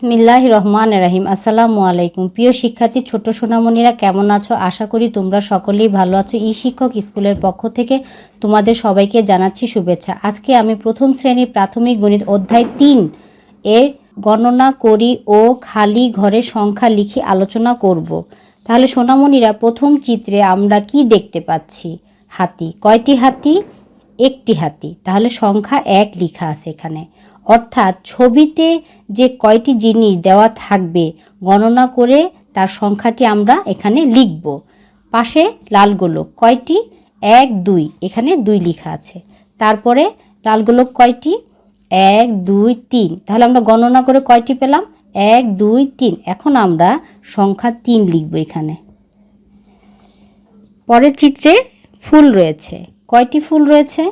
বিসমিল্লাহির রহমানির রহিম। আসসালামু আলাইকুম প্রিয় শিক্ষার্থী ছোট সোনামণিরা, কেমন আছো? আশা করি তোমরা সকলেই ভালো আছো। শিক্ষক স্কুলের পক্ষ থেকে তোমাদের সবাইকে জানাচ্ছি শুভেচ্ছা। আজকে আমি প্রথম শ্রেণীর প্রাথমিক গণিত অধ্যায় ৩ এর গণনা করি ও খালি ঘরের সংখ্যা লিখি আলোচনা করব। তাহলে সোনামণিরা, প্রথম চিত্রে আমরা কি দেখতে পাচ্ছি? হাতি। কয়টি হাতি? একটি হাতি। তাহলে সংখ্যা ১ লেখা আছে এখানে। অর্থাৎ ছবিতে যে কয়টি জিনিস দেওয়া থাকবে গণনা করে তার সংখ্যাটি আমরা এখানে লিখব। পাশে লাল গোলক কয়টি? ১ ২, এখানে ২ লেখা আছে। তারপরে লাল গোলক কয়টি? ১ ২ ৩। তাহলে আমরা গণনা করে কয়টি পেলাম? ১ ২ ৩। এখন আমরা সংখ্যা ৩ লিখব এখানে। পরের চিত্রে ফুল রয়েছে। কয়টি ফুল রয়েছে?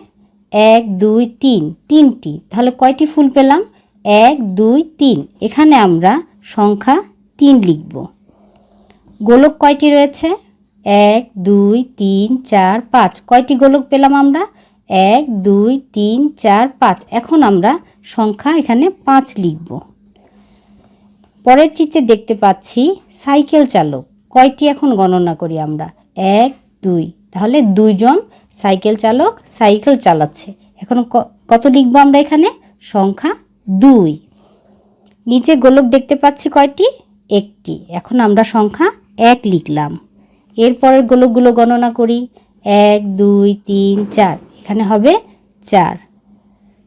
১ ২ ৩, ৩টি। তাহলে কয়টি ফুল পেলাম? ১ ২ ৩। এখানে আমরা সংখ্যা ৩ লিখব। গোলক কয়টি রয়েছে? ১ ২ ৩ ৪ ৫। কয়টি গোলক পেলাম আমরা? ১ ২ ৩ ৪ ৫। এখন আমরা সংখ্যা এখানে ৫ লিখব। পরের চিত্রে দেখতে পাচ্ছি সাইকেল চালক। কয়টি এখন গণনা করি আমরা? ১ ২। তাহলে ২ জন সাইকেল চালক সাইকেল চালাচ্ছে। এখন কত লিখব আমরা এখানে? সংখ্যা ২। নিচে গোলক দেখতে পাচ্ছি কয়টি? একটি। এখন আমরা সংখ্যা ১ লিখলাম। এরপরের গোলকগুলো গণনা করি। ১ ২ ৩ ৪, এখানে হবে ৪।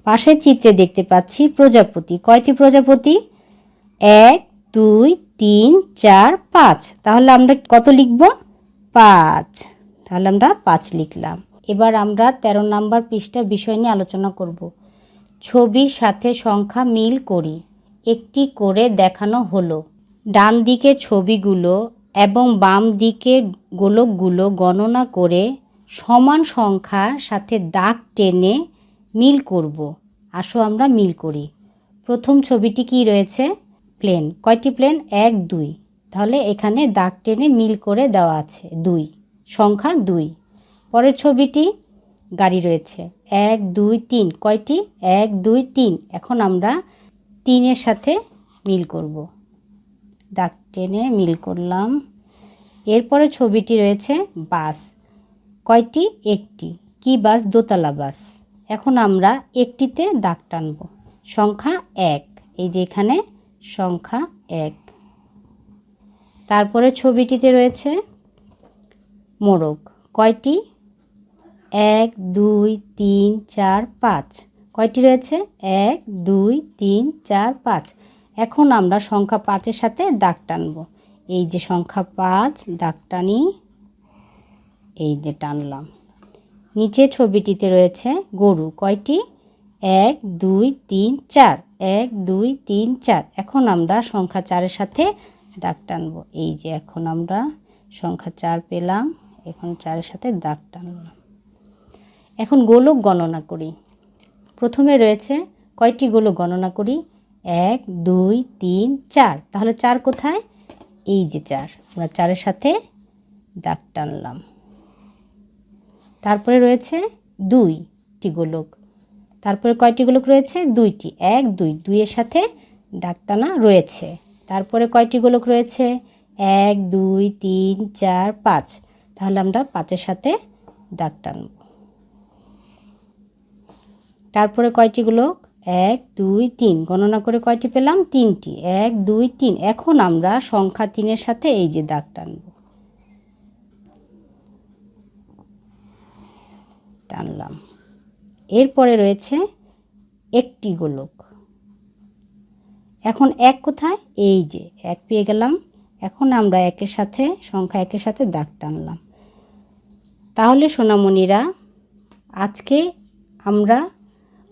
পাশের চিত্রে দেখতে পাচ্ছি প্রজাপতি। কয়টি প্রজাপতি? ১ ২ ৩ ৪ ৫। তাহলে আমরা কত লিখব? ৫। তাহলে আমরা ৫ লিখলাম। এবার আমরা ১৩ নম্বর পৃষ্ঠা বিষয় নিয়ে আলোচনা করব। ছবির সাথে সংখ্যা মিল করি। একটি করে দেখানো হলো। ডান দিকের ছবিগুলো এবং বাম দিকের গোলকগুলো গণনা করে সমান সংখ্যার সাথে দাগ টেনে মিল করব। আসো আমরা মিল করি। প্রথম ছবিটি কি রয়েছে? প্লেন। কয়টি প্লেন? ১ ২। তাহলে এখানে দাগ টেনে মিল করে দেওয়া আছে ২, সংখ্যা ২। পরের ছবিটি গাড়ি রয়েছে। ১ ২ ৩। কয়টি? ১ ২ ৩। এখন আমরা ৩-এর সাথে মিল করব। দাগ টেনে মিল করলাম। এরপরে ছবিটি রয়েছে বাস। কয়টি? একটি। কি বাস? দোতলা বাস। এখন আমরা একটিতে দাগ টানব। সংখ্যা ১। এই যে এখানে সংখ্যা ১। তারপরে ছবিটিতে রয়েছে মোরগ। কয়টি? ১ ২ ৩ ৪ ৫। কয়টি রয়েছে? ১ ২ ৩ ৪ ৫। এখন আমরা সংখ্যা ৫-এর সাথে দাগ টানব। এই যে সংখ্যা ৫, দাগ টানি। এই যে টানলাম। নিচে ছবিটিতে রয়েছে গরু। কয়টি? ১ ২ ৩ ৪। ১ ২ ৩ ৪। এখন আমরা সংখ্যা ৪-এর সাথে দাগ টানব। এই যে এখন আমরা সংখ্যা ৪ পেলাম। এখন ৪-এর সাথে দাগ টানলাম। এখন গোলক গণনা করি। প্রথমে রয়েছে কয়টি গোলক গণনা করি? ১ ২ ৩ ৪। তাহলে ৪ কোথায়? এই যে ৪। আমরা ৪-এর সাথে দাগ টানলাম। তারপরে রয়েছে ২টি গোলক। তারপরে কয়টি গোলক রয়েছে? ২টি। ১ ২, ২-এর সাথে দাগ টানা রয়েছে। তারপরে কয়টি গোলক রয়েছে? ১ ২ ৩ ৪ ৫। তাহলে আমরা ৫-এর সাথে দাগ টানব। তারপরে কয়টি গোলক? ১ ২ ৩। গণনা করে কয়টি পেলাম? ৩টি। ১ ২ ৩। এখন আমরা সংখ্যা ৩-এর সাথে এই যে দাগ টানব। টানলাম। এরপরে রয়েছে একটি গোলক। এখন ১ কোথায়? এই যে ১ পেয়ে গেলাম। এখন আমরা সংখ্যা ১-এর সাথে দাগ টানলাম। তাহলে সোনামণিরা, আজকে আমরা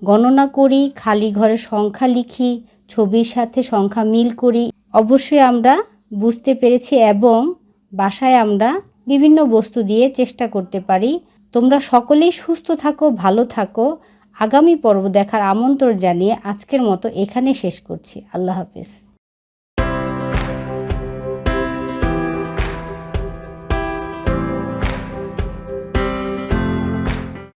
গণনা করি, খালি ঘরে সংখ্যা লিখি, ছবির সাথে সংখ্যা মিল করি। অবশ্যই আমরা বুঝতে পেরেছি এবং বাসায় আমরা বিভিন্ন বস্তু দিয়ে চেষ্টা করতে পারি। তোমরা সকলেই সুস্থ থাকো, ভালো থাকো। আগামী পর্ব দেখার আমন্ত্রণ জানিয়ে আজকের মতো এখানে শেষ করছি। আল্লাহ হাফেজ।